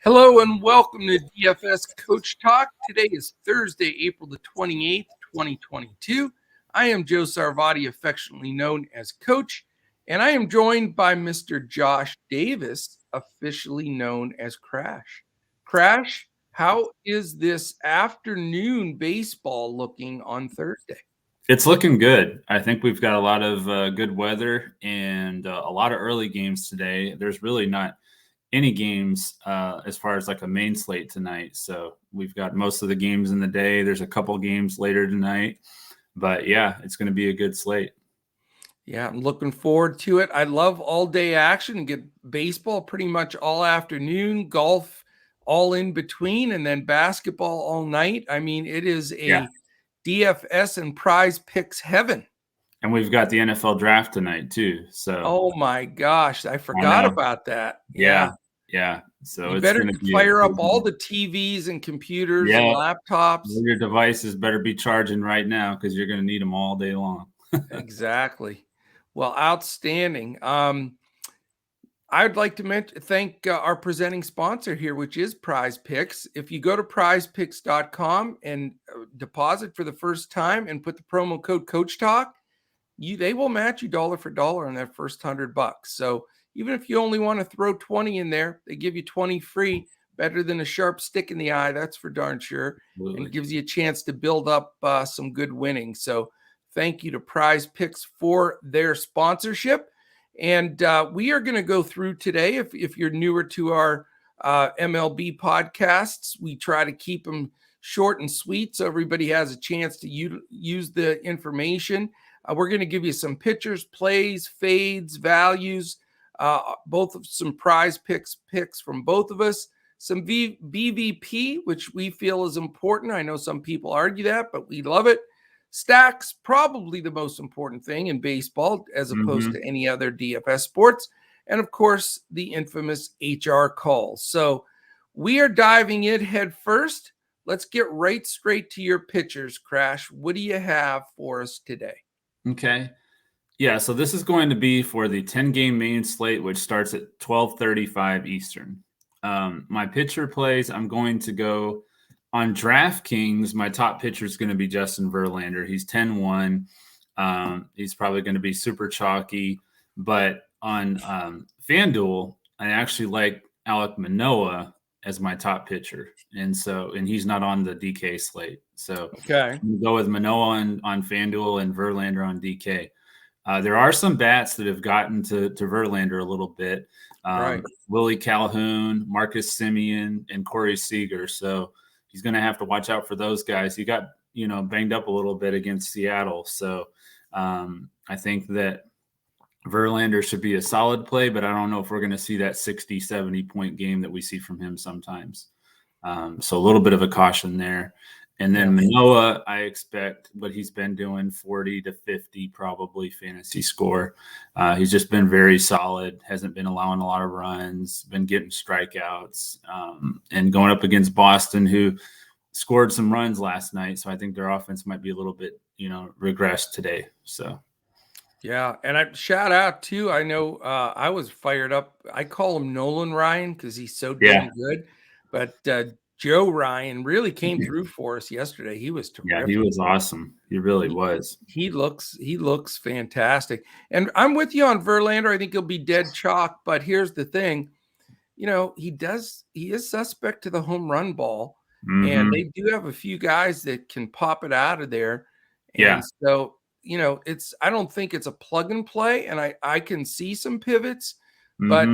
Hello and welcome to DFS Coach Talk. Today is Thursday, April the 28th, 2022. I am Joe Sarvati, affectionately known as Coach, and I am joined by Mr. Josh Davis, officially known as Crash. Crash, how is this afternoon baseball looking on Thursday? It's looking good. I think we've got a lot of good weather and a lot of early games today. There's really not any games as far as like a main slate tonight. So we've got most of the games in the day. There's a couple games later tonight. But yeah, it's going to be a good slate. Yeah, I'm looking forward to it. I love all day action. Get baseball pretty much all afternoon, golf all in between, and then basketball all night. I mean, it is a DFS and prize picks heaven. And we've got the NFL draft tonight too. So oh my gosh, I forgot about that. Yeah. So you it's better going to fire up all the TVs and computers and laptops. Your devices better be charging right now because you're going to need them all day long. Exactly. Well, outstanding. I'd like to thank our presenting sponsor here, which is Prize Picks. If you go to prizepicks.com and deposit for the first time and put the promo code Coach Talk, they will match you dollar for dollar on that first $100. So even if you only want to throw 20 in there, they give you 20 free. Better than a sharp stick in the eye, that's for darn sure. Absolutely. And it gives you a chance to build up some good winning. So thank you to Prize Picks for their sponsorship. And we are going to go through today. If you're newer to our MLB podcasts, we try to keep them short and sweet so everybody has a chance to use the information. We're going to give you some pitchers, plays, fades, values, both of some prize picks from both of us, some BVP, which we feel is important. I know some people argue that, but we love it. Stacks, probably the most important thing in baseball as opposed to any other DFS sports. And of course, the infamous HR calls. So we are diving in head first. Let's get right straight to your pitchers, Crash. What do you have for us today? Okay. Yeah, so this is going to be for the 10-game main slate, which starts at 12:35 Eastern. My pitcher plays, I'm going to go on Draftkings. My top pitcher is going to be Justin Verlander. He's 10-1. He's probably going to be super chalky. But on FanDuel, I actually like Alek Manoah as my top pitcher. And he's not on the DK slate. So I'm going to go with Manoah on FanDuel and Verlander on DK. There are some bats that have gotten to Verlander a little bit. Willie Calhoun, Marcus Semien, and Corey Seager. So he's going to have to watch out for those guys. He got, banged up a little bit against Seattle. So I think that Verlander should be a solid play, but I don't know if we're going to see that 60, 70-point game that we see from him sometimes. So a little bit of a caution there. And then Manoah, I expect what he's been doing, 40 to 50 probably fantasy score. He's just been very solid, hasn't been allowing a lot of runs, been getting strikeouts, and going up against Boston, who scored some runs last night. So I think their offense might be a little bit, regressed today. So. Yeah, and I shout out too. I know I was fired up. I call him Nolan Ryan because he's so damn good. But Joe Ryan really came through for us yesterday. He was terrific. Yeah, he was awesome. He really was. He looks fantastic. And I'm with you on Verlander. I think he'll be dead chalk. But here's the thing, he is suspect to the home run ball, and they do have a few guys that can pop it out of there. And so I don't think it's a plug and play, and I can see some pivots, but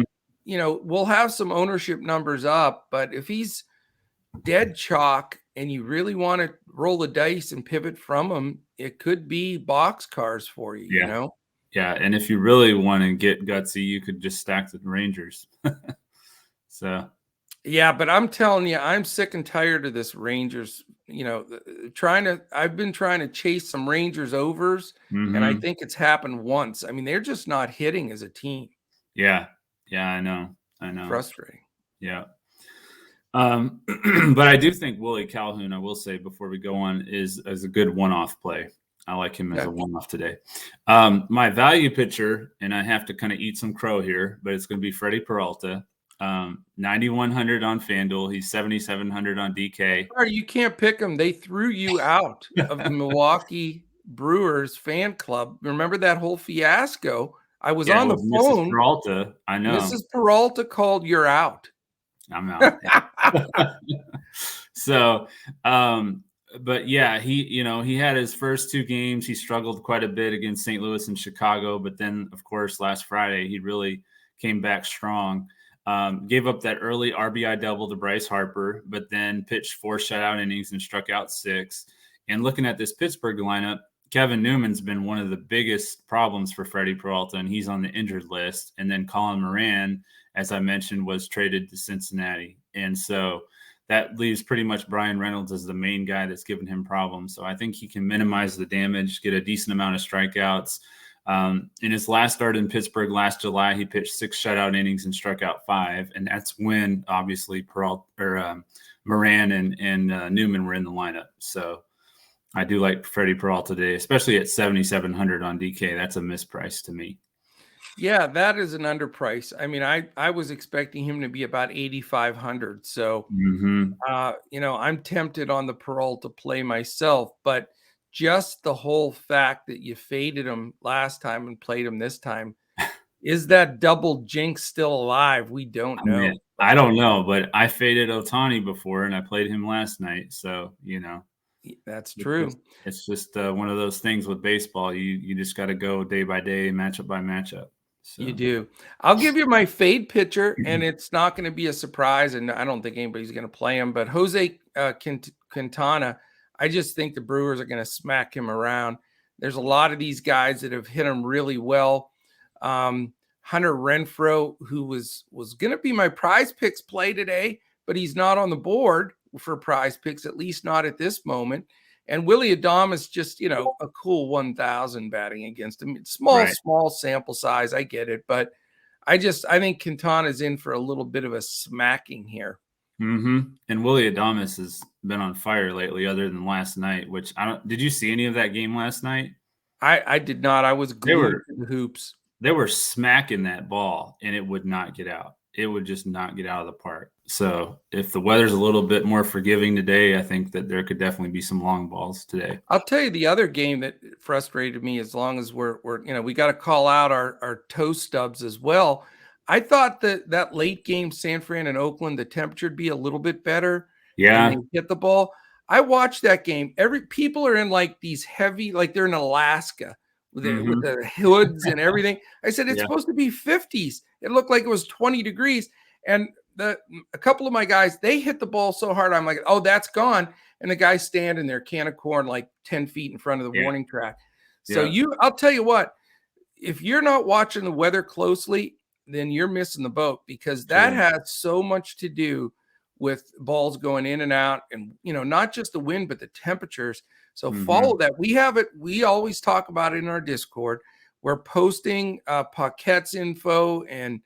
we'll have some ownership numbers up. But if he's dead chalk and you really want to roll the dice and pivot from him, it could be boxcars for you, Yeah, and if you really want to get gutsy, you could just stack the Rangers. Yeah, but I'm telling you, I'm sick and tired of this Rangers, I've been trying to chase some Rangers overs, and I think it's happened once. I mean, they're just not hitting as a team. Yeah, I know. Frustrating. Yeah. But I do think Willie Calhoun, I will say before we go on, is a good one-off play. I like him as a one-off today. My value pitcher, and I have to kind of eat some crow here, but it's going to be Freddie Peralta. 9,100 on FanDuel. He's 7,700 on DK. Sorry, you can't pick him. They threw you out of the Milwaukee Brewers fan club. Remember that whole fiasco? I was on the Mrs. phone. Peralta. I know. Mrs. Peralta called, "You're out." I'm out. So, but yeah, he had his first 2 games. He struggled quite a bit against St. Louis and Chicago, but then, of course, last Friday he really came back strong. Gave up that early RBI double to Bryce Harper, but then pitched 4 shutout innings and struck out 6. And looking at this Pittsburgh lineup, Kevin Newman's been one of the biggest problems for Freddie Peralta, and he's on the injured list. And then Colin Moran, as I mentioned, was traded to Cincinnati. And so that leaves pretty much Brian Reynolds as the main guy that's given him problems. So I think he can minimize the damage, get a decent amount of strikeouts. In his last start in Pittsburgh last July, he pitched 6 shutout innings and struck out 5. And that's when, obviously, Moran and Newman were in the lineup. So I do like Freddie Peralta today, especially at 7,700 on DK. That's a misprice to me. Yeah, that is an underprice. I mean, I was expecting him to be about 8,500. So, I'm tempted on the Peralta play myself, but just the whole fact that you faded him last time and played him this time, is that double jinx still alive? We don't know. I don't know, but I faded Ohtani before and I played him last night. So, that's true. It's just one of those things with baseball. You just got to go day by day, matchup by matchup. So. You do. I'll give you my fade pitcher, and it's not going to be a surprise, and I don't think anybody's going to play him, but Jose Quintana, I just think the Brewers are going to smack him around. There's a lot of these guys that have hit him really well. Hunter Renfroe, who was going to be my Prize Picks play today, but he's not on the board for Prize Picks, at least not at this moment. And Willie Adames just, a cool 1,000 batting against him. Small sample size. I get it. But I think Quintana's in for a little bit of a smacking here. And Willie Adames has been on fire lately, other than last night, which did you see any of that game last night? I did not. I was glued to the hoops. They were smacking that ball and it would not get out. It would just not get out of the park. So if the weather's a little bit more forgiving today, I think that there could definitely be some long balls today. I'll tell you the other game that frustrated me, as long as we're we got to call out our toe stubs as well. I thought that late game San Fran and Oakland, the temperature would be a little bit better. Yeah. And they hit the ball. I watched that game. People are in like these heavy, like they're in Alaska with the hoods and everything. I said, it's supposed to be 50s. It looked like it was 20 degrees. And a couple of my guys, they hit the ball so hard. I'm like, oh, that's gone. And the guy's standing there, can of corn, like 10 feet in front of the warning track. So I'll tell you what, if you're not watching the weather closely, then you're missing the boat, because that has so much to do with balls going in and out, and, not just the wind, but the temperatures. So follow that. We have it. We always talk about it in our Discord. We're posting Paquette's info and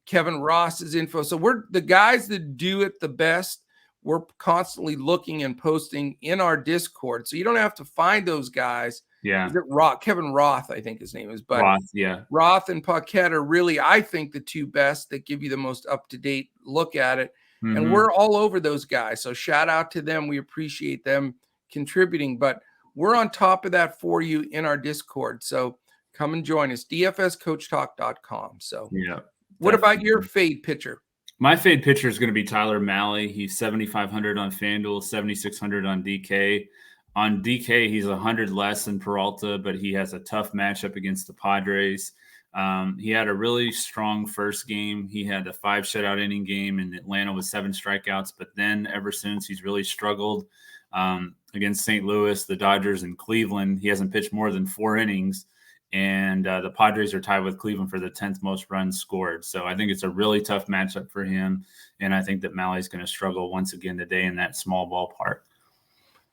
Kevin Ross's info. So we're the guys that do it the best. We're constantly looking and posting in our Discord. So you don't have to find those guys. Yeah. Is it Kevin Roth, I think his name is. But Roth and Paquette are really, I think, the two best that give you the most up-to-date look at it. And we're all over those guys. So shout out to them. We appreciate them contributing. But we're on top of that for you in our Discord. So come and join us. DFSCoachTalk.com. So what about your fade pitcher? My fade pitcher is going to be Tyler Mahle. He's 7,500 on FanDuel, 7,600 on DK. On DK, he's 100 less than Peralta, but he has a tough matchup against the Padres. He had a really strong first game. He had a 5 shutout inning game in Atlanta with 7 strikeouts. But then ever since, he's really struggled against St. Louis, the Dodgers, and Cleveland. He hasn't pitched more than 4 innings. And the Padres are tied with Cleveland for the 10th most runs scored. So I think it's a really tough matchup for him. And I think that Mahle's going to struggle once again today in that small ballpark.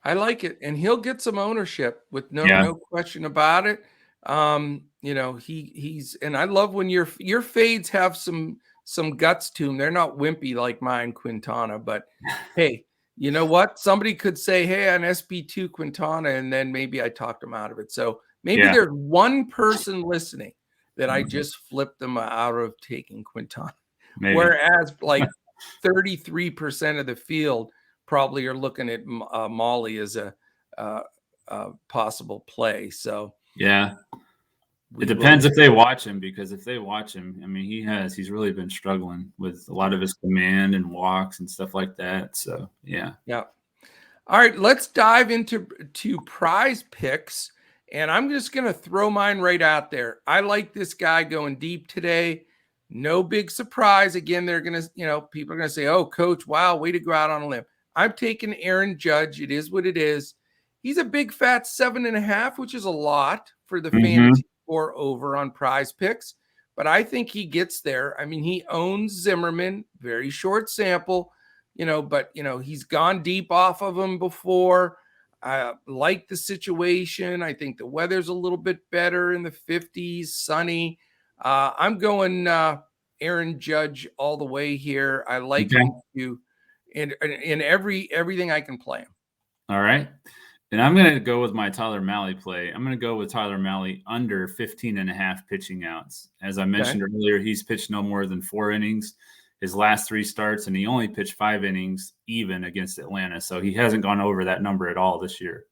I like it. And he'll get some ownership with no question about it. He's and I love when your fades have some guts to them. They're not wimpy like mine, Quintana. But hey, you know what? Somebody could say, hey, on SB2 Quintana, and then maybe I talked him out of it. So maybe there's one person listening that I just flipped them out of taking Quintana. Maybe. Whereas like 33% of the field probably are looking at Molly as a possible play. So yeah, it depends if they watch him, because if they watch him, I mean, he's really been struggling with a lot of his command and walks and stuff like that. So yeah. All right, let's dive into prize picks. And I'm just going to throw mine right out there. I like this guy going deep today. No big surprise. Again, they're going to, people are going to say, oh, coach, wow, way to go out on a limb. I'm taking Aaron Judge. It is what it is. He's a big fat 7.5, which is a lot for the fantasy score over on prize picks. But I think he gets there. I mean, he owns Zimmerman, very short sample, but, he's gone deep off of him before. I like the situation. I think the weather's a little bit better in the 50s, sunny. I'm going Aaron Judge all the way here. I like him too, in everything I can play him. All right. And I'm going to go with my Tyler Mahle play. I'm going to go with Tyler Mahle under 15.5 pitching outs. As I mentioned earlier, he's pitched no more than 4 innings his last 3 starts, and he only pitched 5 innings even against Atlanta. So he hasn't gone over that number at all this year.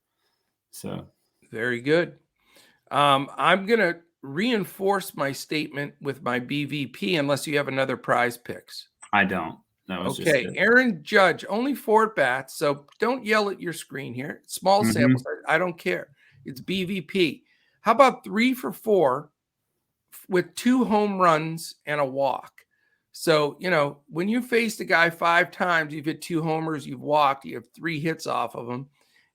So very good. I'm going to reinforce my statement with my BVP unless you have another prize picks. I don't. That was okay. Just Aaron Judge, only 4 at bats. So don't yell at your screen here. Small sample size. I don't care. It's BVP. How about 3 for 4 with 2 home runs and a walk? So, when you faced a guy 5 times, you've hit 2 homers, you've walked, you have 3 hits off of him.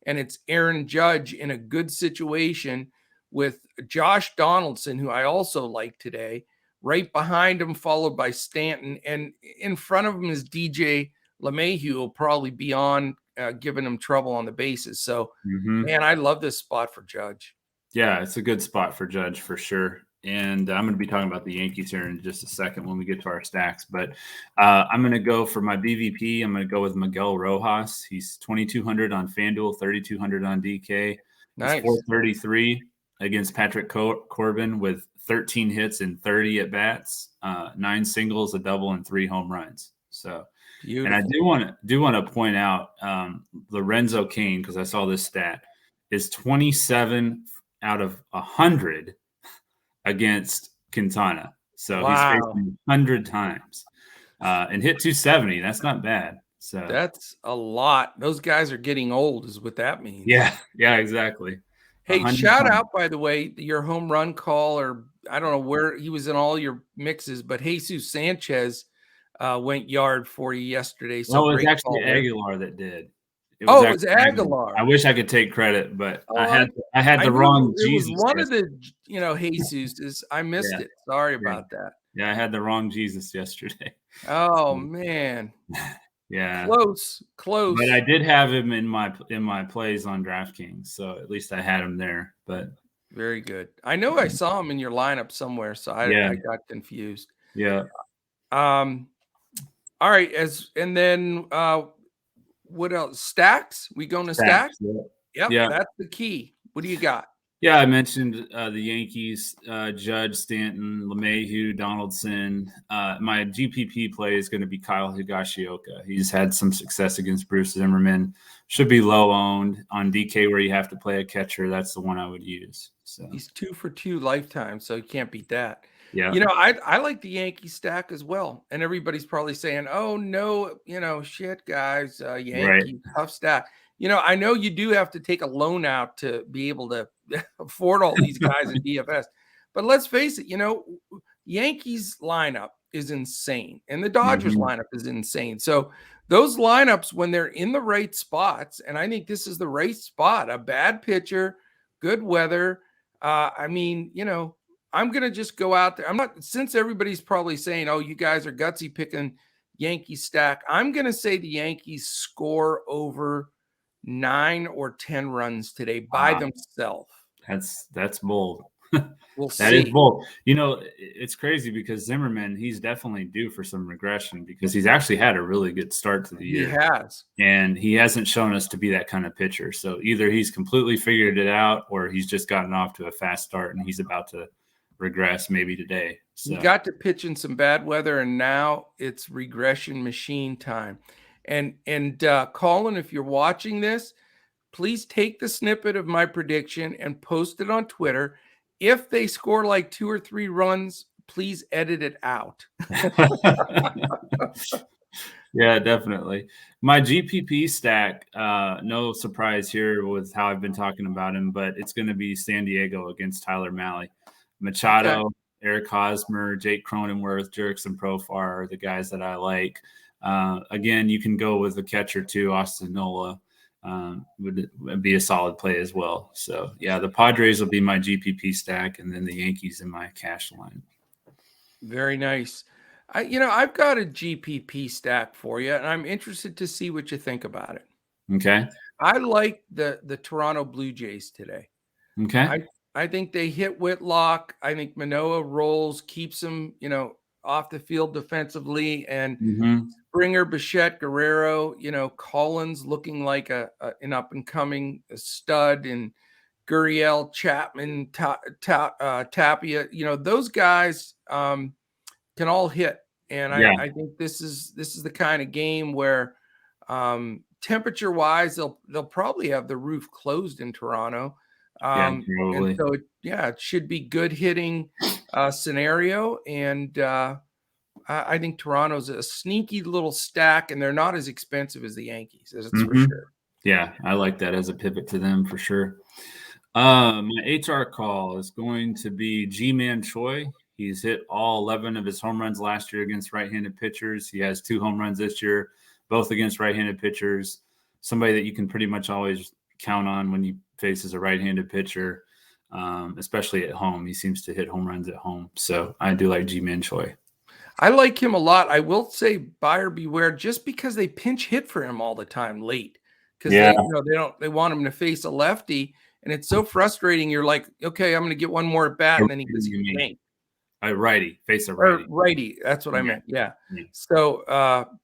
And it's Aaron Judge in a good situation with Josh Donaldson, who I also like today, right behind him, followed by Stanton. And in front of him is DJ LeMahieu, who will probably be on giving him trouble on the bases. So, man, I love this spot for Judge. Yeah, it's a good spot for Judge for sure. And I'm going to be talking about the Yankees here in just a second when we get to our stacks. But I'm going to go for my BVP. I'm going to go with Miguel Rojas. He's 2,200 on FanDuel, 3,200 on DK. Nice. He's 433 against Patrick Corbin with 13 hits and 30 at bats, 9 singles, a double, and 3 home runs. So, beautiful. And I do want to point out Lorenzo Cain, because I saw this stat, is 27 out of 100 against Quintana. So he's faced him 100 times and hit 270. That's not bad. So that's a lot. Those guys are getting old is what that means. Yeah, exactly. Hey, shout out, by the way, your home run call, or I don't know where he was in all your mixes, but Jesus Sanchez went yard for you yesterday. So it was actually Aguilar that did. It was Aguilar. I wish I could take credit, but I had the wrong Jesus. It was one of the Jesus's. I missed it. Sorry about that. Yeah, I had the wrong Jesus yesterday. Oh man. Yeah. Close. But I did have him in my plays on DraftKings, so at least I had him there. But very good. I know I saw him in your lineup somewhere, so I got confused. Yeah. All right. And then what else? Stacks? We going to stacks? Yep. Yeah. That's the key. What do you got? Yeah, I mentioned the Yankees, Judge, Stanton, LeMahieu, Donaldson. My GPP play is going to be Kyle Higashioka. He's had some success against Bruce Zimmerman. Should be low owned on DK where you have to play a catcher. That's the one I would use. So he's 2 for 2 lifetime, so you can't beat that. Yeah. I like the Yankee stack as well. And everybody's probably saying, oh, no, shit, guys, Yankee, tough stack. I know you do have to take a loan out to be able to afford all these guys in DFS. But let's face it, Yankees lineup is insane. And the Dodgers lineup is insane. So those lineups, when they're in the right spots, and I think this is the right spot, a bad pitcher, good weather. I'm going to just go out there. Since everybody's probably saying, oh, you guys are gutsy picking Yankee stack, I'm going to say the Yankees score over 9 or 10 runs today by themselves. That's bold. We'll see. That is bold. It's crazy because Zimmerman, he's definitely due for some regression because he's actually had a really good start to the year. He has. And he hasn't shown us to be that kind of pitcher. So either he's completely figured it out or he's just gotten off to a fast start and he's about to regress maybe today. So. He got to pitch in some bad weather, and now it's regression machine time. And Colin, if you're watching this, please take the snippet of my prediction and post it on Twitter. If they score like 2 or 3 runs, please edit it out. Yeah, definitely. My GPP stack, no surprise here with how I've been talking about him, but it's going to be San Diego against Tyler Mahle. Machado, Eric Hosmer, Jake Cronenworth, Jurickson Profar are the guys that I like. Again, you can go with the catcher too, Austin Nola. Would be a solid play as well. So, yeah, the Padres will be my GPP stack, and then the Yankees in my cash line. Very nice. I've got a GPP stack for you, and I'm interested to see what you think about it. Okay. I like the Toronto Blue Jays today. Okay. I think they hit Whitlock. I think Manoah rolls, keeps him, off the field defensively, and Springer, Bichette, Guerrero, Collins looking like an up and coming stud, and Gurriel, Chapman, Tapia, those guys can all hit. And I think this is the kind of game where temperature wise, they'll probably have the roof closed in Toronto. And so it should be good hitting scenario. And I think Toronto's a sneaky little stack, and they're not as expensive as the Yankees. That's for sure. Yeah, I like that as a pivot to them for sure. My HR call is going to be G-Man Choi. He's hit all 11 of his home runs last year against right-handed pitchers. He has 2 home runs this year, both against right-handed pitchers. Somebody that you can pretty much always count on when he faces a right-handed pitcher, especially at home. He seems to hit home runs at home. So I do like G-Man Choi. I like him a lot. I will say buyer beware, just because they pinch hit for him all the time late, because they want him to face a lefty, and it's so frustrating. You're like, okay, I'm going to get one more at bat, and then he gets hit. A righty, face a righty. Or righty, that's what I meant. Yeah. So,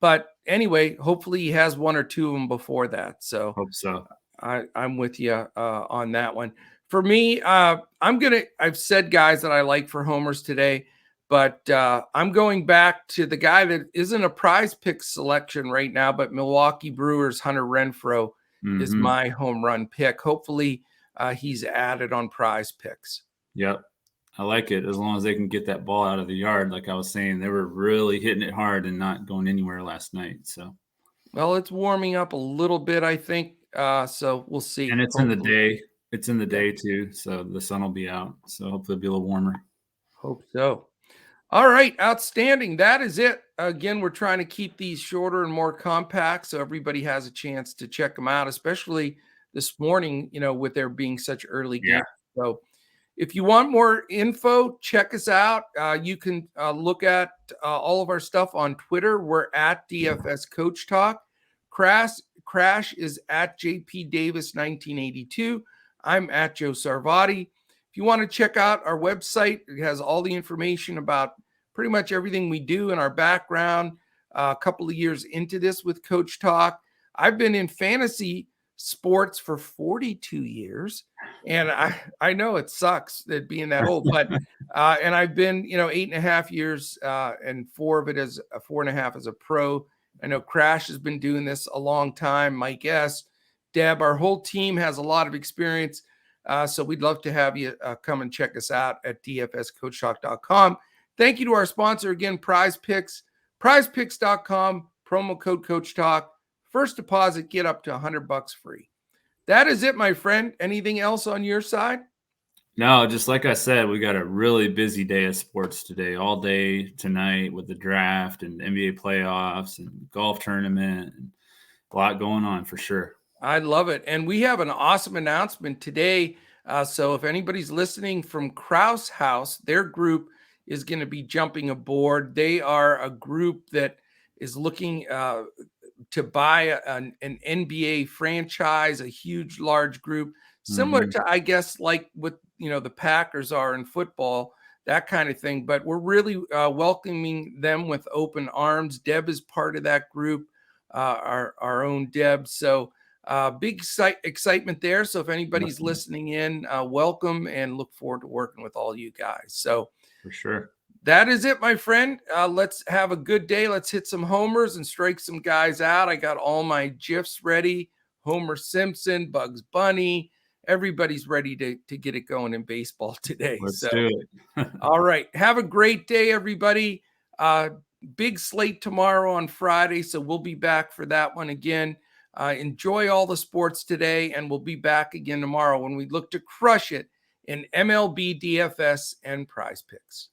but anyway, hopefully he has 1 or 2 of them before that. So hope so. I'm with you on that one. For me, I've said guys that I like for homers today, but I'm going back to the guy that isn't a prize pick selection right now, but Milwaukee Brewers Hunter Renfroe is my home run pick. Hopefully he's added on prize picks. Yep. I like it as long as they can get that ball out of the yard. Like I was saying, they were really hitting it hard and not going anywhere last night. So, well, it's warming up a little bit, I think. So we'll see. And it's hopefully in the day. It's in the day too, so the sun will be out. So hopefully it'll be a little warmer. Hope so. All right, outstanding. That is it. Again, we're trying to keep these shorter and more compact so everybody has a chance to check them out, especially this morning, with there being such early games. So if you want more info, check us out. You can look at all of our stuff on Twitter. We're at DFS Coach Talk. Crash is at JP Davis 1982. I'm at Joe Sarvati. If you want to check out our website, it has all the information about pretty much everything we do in our background. A couple of years into this with Coach Talk. I've been in fantasy sports for 42 years. And I know it sucks that being that old, but and I've been, 8.5 years and 4 of it as 4.5 as a pro. I know Crash has been doing this a long time. Mike S., Deb, our whole team has a lot of experience. So we'd love to have you come and check us out at dfscoachtalk.com. Thank you to our sponsor again, Prize Picks, prizepicks.com, promo code Coach Talk. First deposit, get up to $100 free. That is it, my friend. Anything else on your side? No, just like I said, we got a really busy day of sports today, all day tonight with the draft and NBA playoffs and golf tournament. And a lot going on for sure. I love it. And we have an awesome announcement today. So if anybody's listening from Krause House, their group is going to be jumping aboard. They are a group that is looking to buy an NBA franchise, a huge, large group, similar to, I guess, like what, the Packers are in football, that kind of thing. But we're really welcoming them with open arms. Deb is part of that group, our own Deb. So Big excitement there. So if anybody's listening in, welcome, and look forward to working with all you guys. So for sure. That is it, my friend. Let's have a good day. Let's hit some homers and strike some guys out. I got all my GIFs ready. Homer Simpson, Bugs Bunny. Everybody's ready to get it going in baseball today. Let's do it. All right. Have a great day, everybody. Big slate tomorrow on Friday, so we'll be back for that one again. Enjoy all the sports today, and we'll be back again tomorrow when we look to crush it in MLB DFS and Prize Picks.